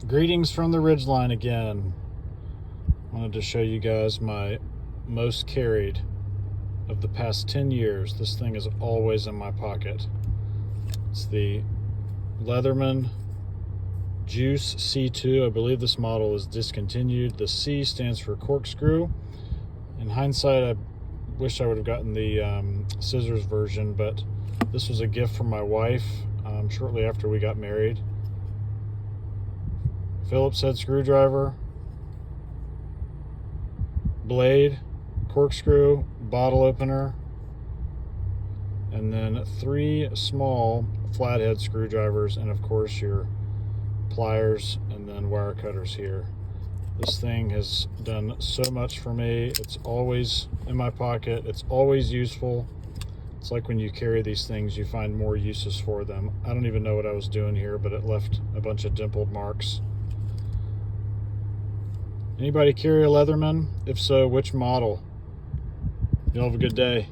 Greetings from the Ridgeline again. Wanted to show you guys my most carried of the past 10 years. This thing is always in my pocket. It's the Leatherman Juice C2. I believe this model is discontinued. The C stands for corkscrew. In hindsight, I wish I would have gotten the scissors version, but this was a gift from my wife shortly after we got married. Phillips head screwdriver, blade, corkscrew, bottle opener, and then 3 small flathead screwdrivers, and of course your pliers and then wire cutters here. This thing has done so much for me. It's always in my pocket. It's always useful. It's like when you carry these things, you find more uses for them. I don't even know what I was doing here, but it left a bunch of dimpled marks. Anybody carry a Leatherman? If so, which model? You'll have a good day.